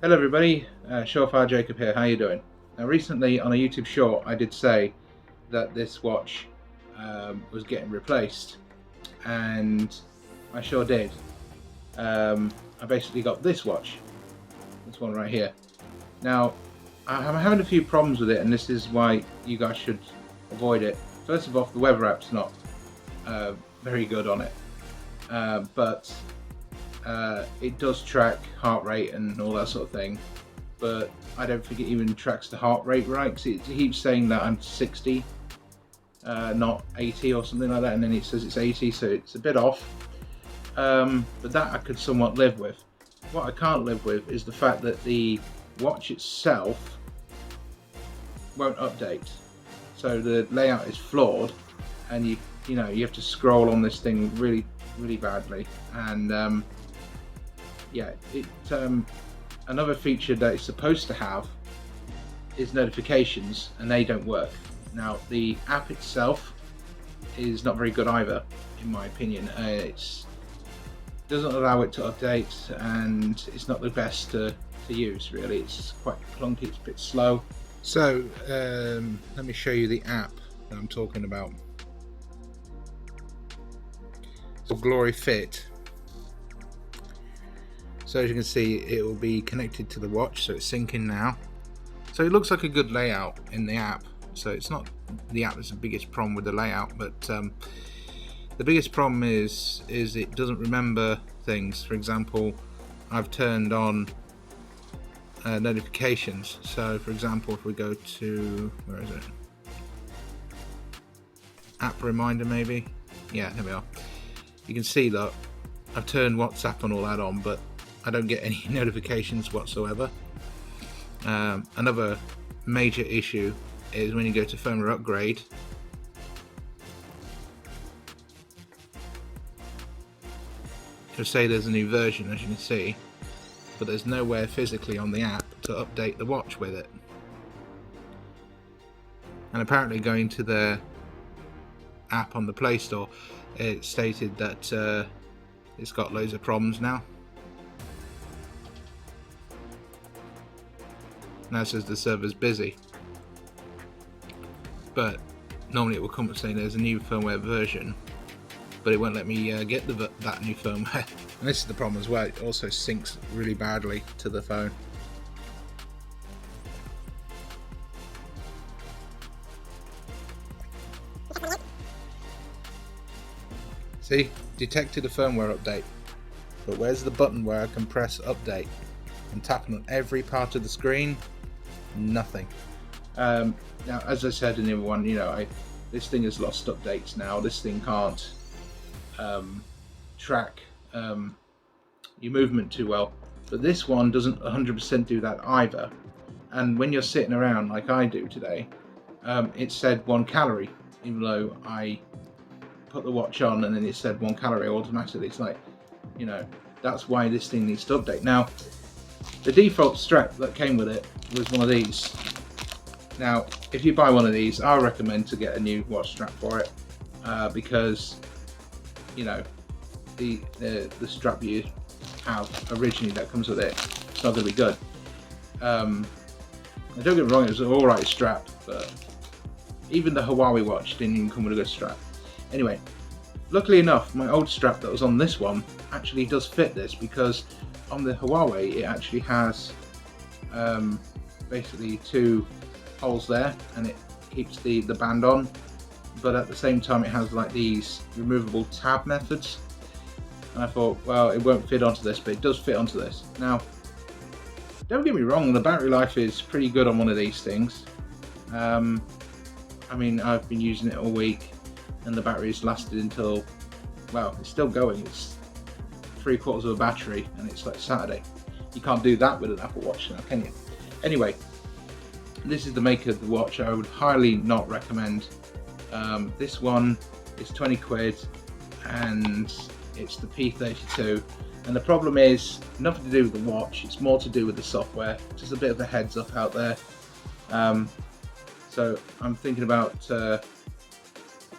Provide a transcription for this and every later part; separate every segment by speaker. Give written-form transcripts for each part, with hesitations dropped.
Speaker 1: Hello everybody, Surefirejacob here, how you doing? Now recently on a YouTube short I did say that this watch was getting replaced, and I sure did. I basically got this watch, this one right here. Now I'm having a few problems with it, and this is why you guys should avoid it. First of all, the weather app's not very good on it, but it does track heart rate and all that sort of thing, but I don't think it even tracks the heart rate right, because it keeps saying that I'm 60, not 80 or something like that, and then it says it's 80, so it's a bit off. But that I could somewhat live with. What I can't live with is the fact that the watch itself won't update. So the layout is flawed, and you have to scroll on this thing really badly, and yeah, another feature that it's supposed to have is notifications, and they don't work. Now the app itself is not very good either, in my opinion. It doesn't allow it to update, and it's not the best to use really. It's quite clunky, it's a bit slow. So let me show you the app that I'm talking about. It's Glory Fit. So as you can see, it will be connected to the watch, so it's syncing now. So it looks like a good layout in the app. So it's not the app that's the biggest problem with the layout, but the biggest problem is it doesn't remember things. For example, I've turned on notifications. So for example, if we go to, where is it? App reminder maybe? Yeah, there we are. You can see that I've turned WhatsApp and all that on, but I don't get any notifications whatsoever. Another major issue is when you go to firmware upgrade, it'll say there's a new version, as you can see, but there's nowhere physically on the app to update the watch with it. And apparently going to the app on the Play Store, it stated that it's got loads of problems now. Now it says the server's busy, but normally it will come up saying there's a new firmware version, but it won't let me get that new firmware. And this is the problem as well, it also syncs really badly to the phone. See, detected a firmware update, but where's the button where I can press update? I'm tapping on every part of the screen, nothing. Now, as I said in the other one, this thing has lost updates now. This thing can't track your movement too well, but this one doesn't 100% do that either. And when you're sitting around like I do today, it said 1 calorie, even though I put the watch on and then it said 1 calorie automatically. It's like, that's why this thing needs to update. Now, the default strap that came with it was one of these. Now, if you buy one of these, I recommend to get a new watch strap for it, because the strap you have originally that comes with it, it's not going to be good. Don't get me wrong, it was an alright strap, but even the Huawei watch didn't even come with a good strap. Anyway, luckily enough, my old strap that was on this one actually does fit this, because on the Huawei it actually has basically 2 holes there, and it keeps the band on, but at the same time it has like these removable tab methods, and I thought, well, it won't fit onto this, but it does fit onto this. Now, don't get me wrong, the battery life is pretty good on one of these things. I mean, I've been using it all week, and the battery's lasted until, well, it's still going. It's 3/4 of a battery, and it's like Saturday. You can't do that with an Apple Watch now, can you? Anyway, this is the maker of the watch. I would highly not recommend. This one is 20 quid, and it's the P32. And the problem is nothing to do with the watch, it's more to do with the software. Just a bit of a heads up out there. So I'm thinking about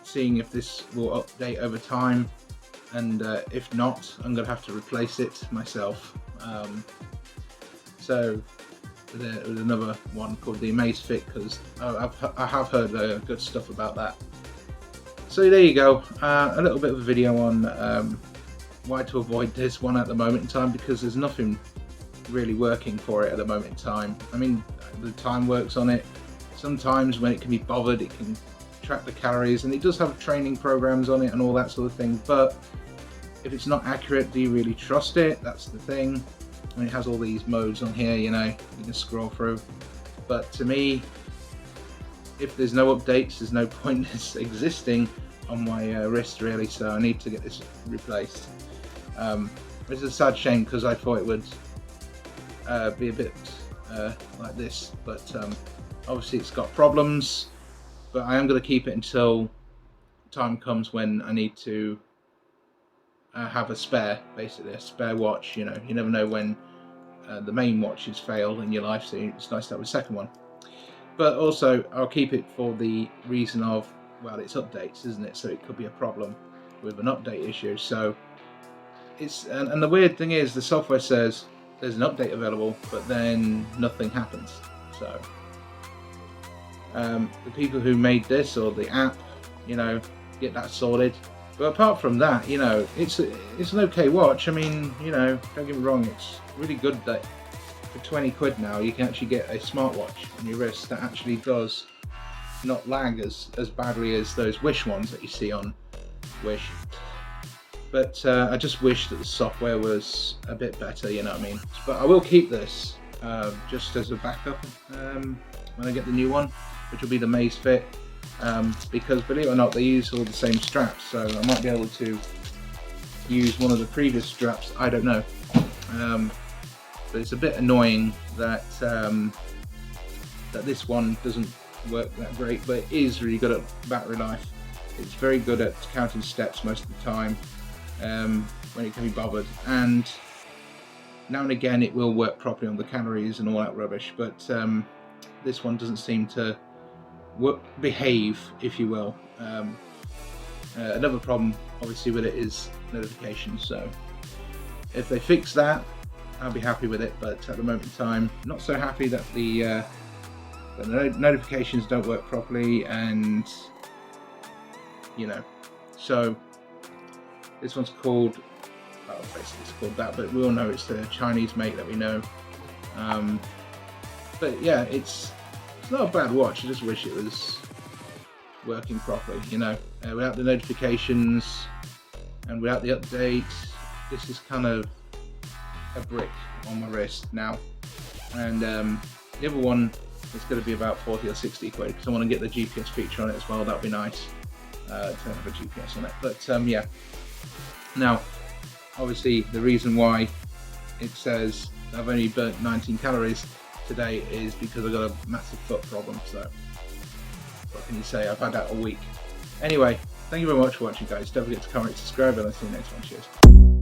Speaker 1: seeing if this will update over time, and if not, I'm going to have to replace it myself. So there was another one called the Amazfit, because I have heard good stuff about that. So there you go, a little bit of a video on why to avoid this one at the moment in time, because there's nothing really working for it at the moment in time. I mean, the time works on it. Sometimes when it can be bothered, it can track the calories, and it does have training programs on it and all that sort of thing, but if it's not accurate, do you really trust it? That's the thing. I mean, it has all these modes on here, you know, you can scroll through, but to me, if there's no updates, there's no point in this existing on my wrist really, so I need to get this replaced. Which is a sad shame, because I thought it would be a bit like this, but obviously it's got problems, but I am going to keep it until time comes when I need to have a spare, basically a spare watch. You know, you never know when the main watch has failed in your life, so it's nice to have a second one. But also I'll keep it for the reason of, well, it's updates, isn't it? So it could be a problem with an update issue. So it's, and the weird thing is, the software says there's an update available, but then nothing happens. So the people who made this, or the app, you know, get that sorted. But apart from that, you know, it's an okay watch. I mean, you know, don't get me wrong, it's really good that for 20 quid now you can actually get a smartwatch on your wrist that actually does not lag as badly as those Wish ones that you see on Wish. But I just wish that the software was a bit better, you know what I mean? But I will keep this just as a backup when I get the new one, which will be the Amazfit. Because believe it or not, they use all the same straps, so I might be able to use one of the previous straps, I don't know. But it's a bit annoying that that this one doesn't work that great, but it is really good at battery life. It's very good at counting steps most of the time when it can be bothered, and now and again it will work properly on the calories and all that rubbish, but this one doesn't seem to behave, if you will. Another problem obviously with it is notifications, so if they fix that, I'll be happy with it, but at the moment in time, not so happy that the notifications don't work properly, and you know, so this one's called, well, basically it's called that, but we all know it's the Chinese make that we know. But yeah, it's not a bad watch. I just wish it was working properly, you know, without the notifications and without the updates. This is kind of a brick on my wrist now, and the other one is going to be about 40 or 60 quid, because I want to get the GPS feature on it as well. That'd be nice to have a GPS on it. But yeah, now obviously the reason why it says I've only burnt 19 calories today is because I've got a massive foot problem. So what can you say, I've had that all week. Anyway, thank you very much for watching, guys. Don't forget to comment, subscribe, and I'll see you next one. Cheers.